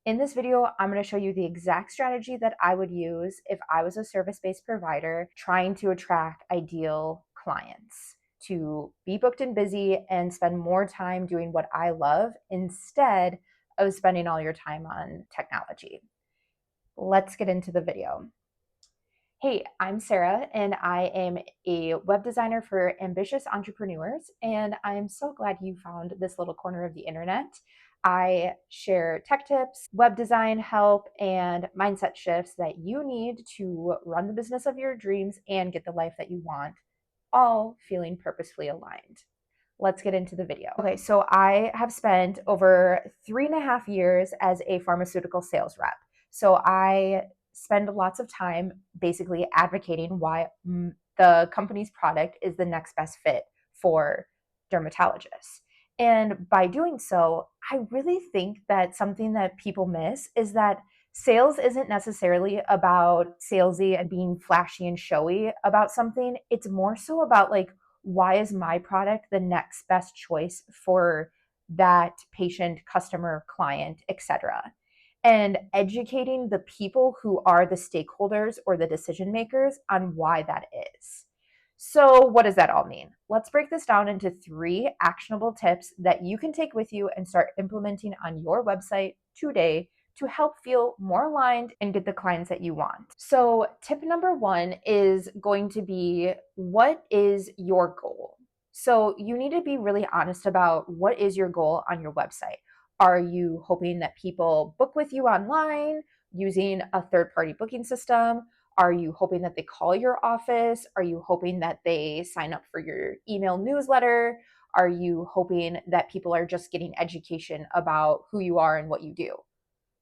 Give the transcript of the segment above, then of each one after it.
In this video, I'm going to show you the exact strategy that I would use if I was a service-based provider trying to attract ideal clients to be booked and busy and spend more time doing what I love instead of spending all your time on technology. Let's get into the video. Hey, I'm Sarah, and I am a web designer for ambitious entrepreneurs, and I'm so glad you found this little corner of the internet. I share tech tips, web design help, and mindset shifts that you need to run the business of your dreams and get the life that you want, all feeling purposefully aligned. Let's get into the video. Okay, so I have spent over 3.5 years as a pharmaceutical sales rep. So I spend lots of time basically advocating why the company's product is the next best fit for dermatologists. And by doing so, I really think that something that people miss is that sales isn't necessarily about salesy and being flashy and showy about something. It's more so about like, why is my product the next best choice for that patient, customer, client, etc. And educating the people who are the stakeholders or the decision makers on why that is. So, what does that all mean? Let's break this down into 3 actionable tips that you can take with you and start implementing on your website today to help feel more aligned and get the clients that you want. So, tip number 1 is going to be, what is your goal? So, you need to be really honest about what is your goal on your website. Are you hoping that people book with you online using a third-party booking system? Are you hoping that they call your office? Are you hoping that they sign up for your email newsletter? Are you hoping that people are just getting education about who you are and what you do?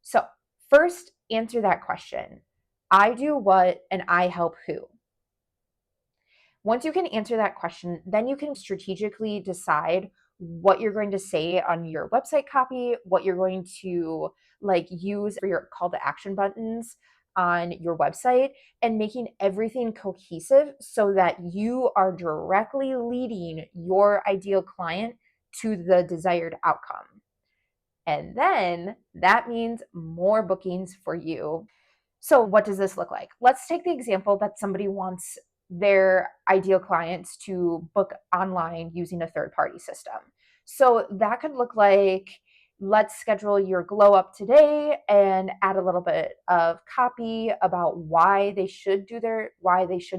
So, first, answer that question. I do what and I help who? Once you can answer that question, then you can strategically decide what you're going to say on your website copy, what you're going to use for your call to action buttons on your website, and making everything cohesive so that you are directly leading your ideal client to the desired outcome. And then that means more bookings for you. So what does this look like? Let's take the example that somebody wants their ideal clients to book online using a third-party system. So that could look like, let's schedule your glow up today and add a little bit of copy about why they should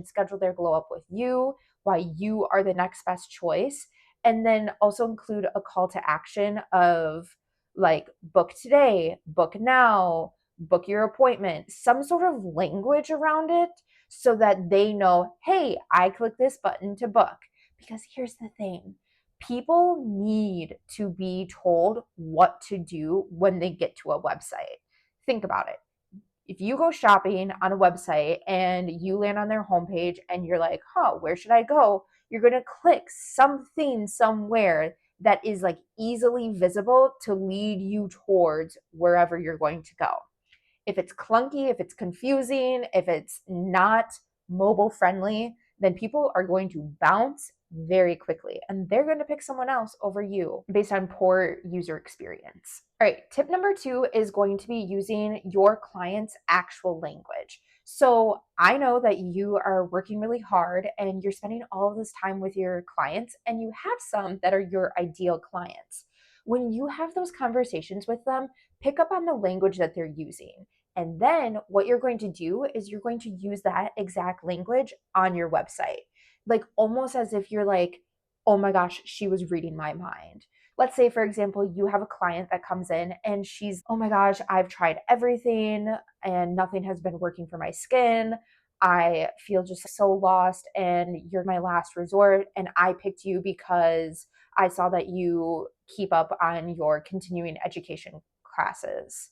schedule their glow up with you, why you are the next best choice, and then also include a call to action of like, book today, book now, book your appointment, some sort of language around it so that they know, hey, I click this button to book. Because here's the thing, people need to be told what to do when they get to a website. Think about it. If you go shopping on a website and you land on their homepage and you're like, where should I go? You're going to click something somewhere that is like easily visible to lead you towards wherever you're going to go. If it's clunky, if it's confusing, if it's not mobile friendly, then people are going to bounce very quickly and they're going to pick someone else over you based on poor user experience. All right, tip number 2 is going to be using your client's actual language. So I know that you are working really hard and you're spending all of this time with your clients, and you have some that are your ideal clients. When you have those conversations with them, pick up on the language that they're using. And then what you're going to do is you're going to use that exact language on your website. Like almost as if you're like, oh my gosh, she was reading my mind. Let's say, for example, you have a client that comes in and she's, oh my gosh, I've tried everything and nothing has been working for my skin. I feel just so lost and you're my last resort. And I picked you because I saw that you keep up on your continuing education classes.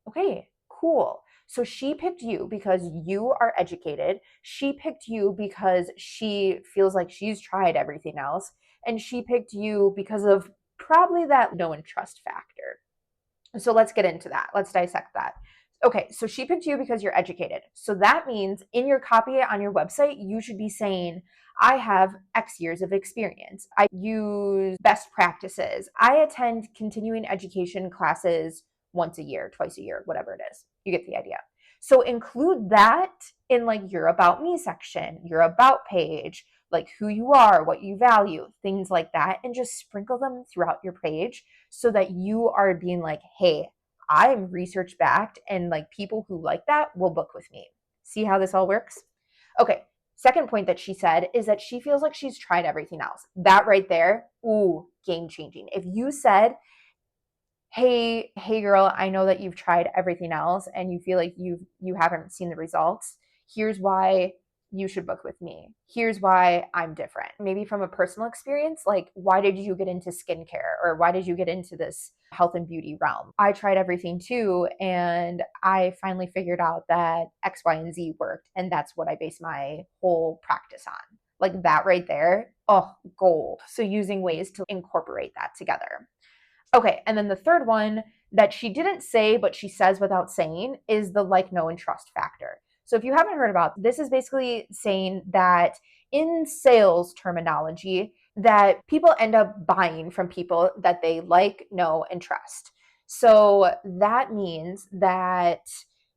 Okay, cool. So she picked you because you are educated. She picked you because she feels like she's tried everything else. And she picked you because of probably that know and trust factor. So let's get into that. Let's dissect that. Okay, so she picked you because you're educated. So that means in your copy on your website, you should be saying, I have X years of experience. I use best practices. I attend continuing education classes once a year, twice a year, whatever it is. You get the idea. So include that in like your about me section, your about page, like who you are, what you value, things like that, and just sprinkle them throughout your page so that you are being like, hey, I'm research backed and like people who like that will book with me. See how this all works? Okay. Second point that she said is that she feels like she's tried everything else. That right there, ooh, game changing. If you said, hey girl, I know that you've tried everything else and you feel like you haven't seen the results. Here's why you should book with me. Here's why I'm different. Maybe from a personal experience, like why did you get into skincare or why did you get into this health and beauty realm? I tried everything too and I finally figured out that X, Y, and Z worked and that's what I base my whole practice on. Like that right there, oh, gold. So using ways to incorporate that together. Okay, and then the third one that she didn't say, but she says without saying, is the like, know, and trust factor. So if you haven't heard about this, is basically saying that in sales terminology, that people end up buying from people that they like, know, and trust. So that means that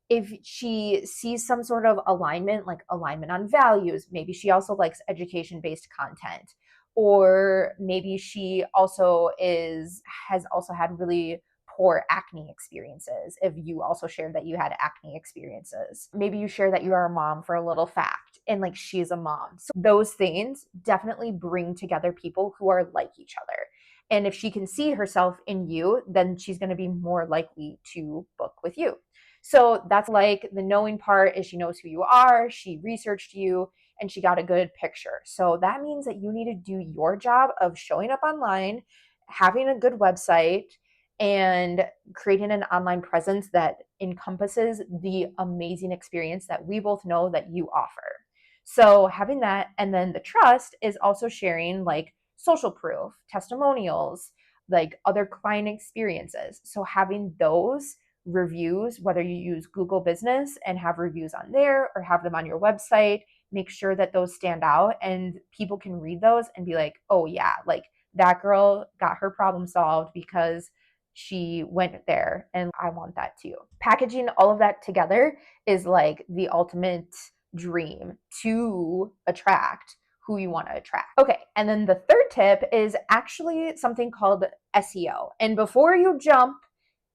if she sees some sort of alignment, like alignment on values, maybe she also likes education based content, or maybe she also has also had really poor acne experiences. If you also shared that you had acne experiences, maybe you share that you are a mom for a little fact and like she's a mom. So those things definitely bring together people who are like each other. And if she can see herself in you, then she's going to be more likely to book with you. So that's like the knowing part is she knows who you are, she researched you, and she got a good picture. So that means that you need to do your job of showing up online, having a good website, and creating an online presence that encompasses the amazing experience that we both know that you offer. So having that, and then the trust is also sharing like social proof, testimonials, like other client experiences. So having those reviews, whether you use Google Business and have reviews on there or have them on your website, make sure that those stand out and people can read those and be like, oh yeah, like that girl got her problem solved because she went there and I want that too. Packaging all of that together is like the ultimate dream to attract who you want to attract. Okay, and then the third tip is actually something called SEO. And before you jump,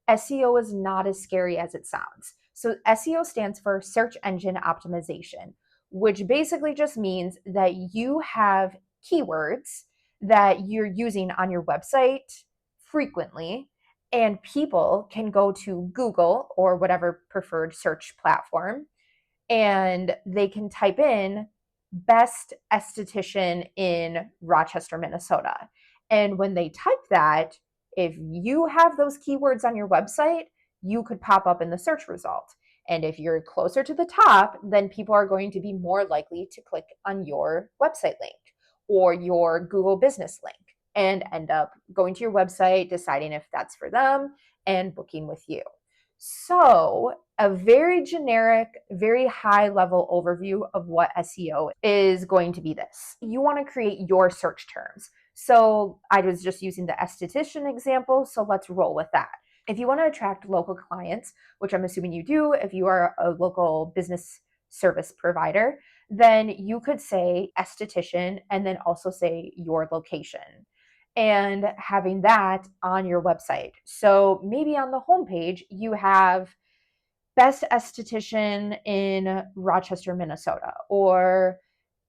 SEO is not as scary as it sounds. So SEO stands for search engine optimization, which basically just means that you have keywords that you're using on your website frequently, and people can go to Google or whatever preferred search platform and they can type in best esthetician in Rochester, Minnesota. And when they type that, if you have those keywords on your website, you could pop up in the search result. And if you're closer to the top, then people are going to be more likely to click on your website link or your Google business link and end up going to your website, deciding if that's for them, and booking with you. So, a very generic, very high level overview of what SEO is going to be this. You want to create your search terms. So, I was just using the esthetician example, so let's roll with that. If you want to attract local clients, which I'm assuming you do if you are a local business service provider, then you could say esthetician and then also say your location and having that on your website. So maybe on the homepage, you have best esthetician in Rochester, Minnesota, or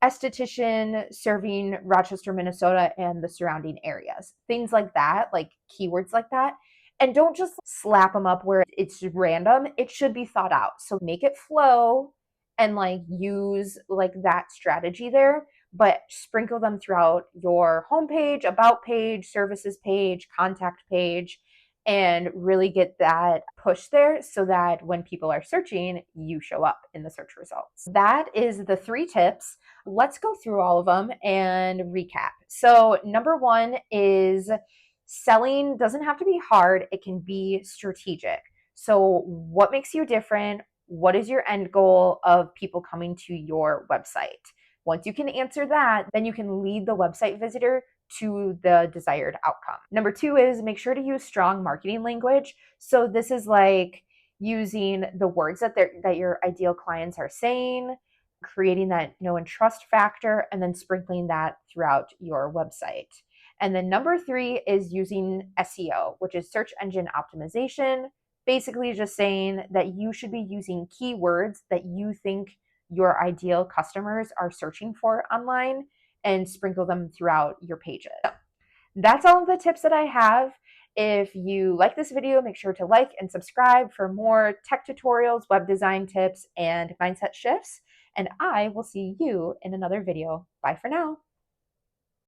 esthetician serving Rochester, Minnesota and the surrounding areas. Things like that, like keywords like that. And don't just slap them up where it's random. It should be thought out. So make it flow and like use like that strategy there, but sprinkle them throughout your homepage, about page, services page, contact page, and really get that push there so that when people are searching, you show up in the search results. That is the 3 tips. Let's go through all of them and recap. So, number 1 is selling doesn't have to be hard, it can be strategic. So, what makes you different? What is your end goal of people coming to your website? Once you can answer that, then you can lead the website visitor to the desired outcome. Number 2 is make sure to use strong marketing language. So this is like using the words that your ideal clients are saying, creating that know and trust factor, and then sprinkling that throughout your website. And then number 3 is using SEO, which is search engine optimization. Basically, just saying that you should be using keywords that you think your ideal customers are searching for online and sprinkle them throughout your pages. So that's all of the tips that I have. If you like this video, make sure to like and subscribe for more tech tutorials, web design tips, and mindset shifts. And I will see you in another video. Bye for now.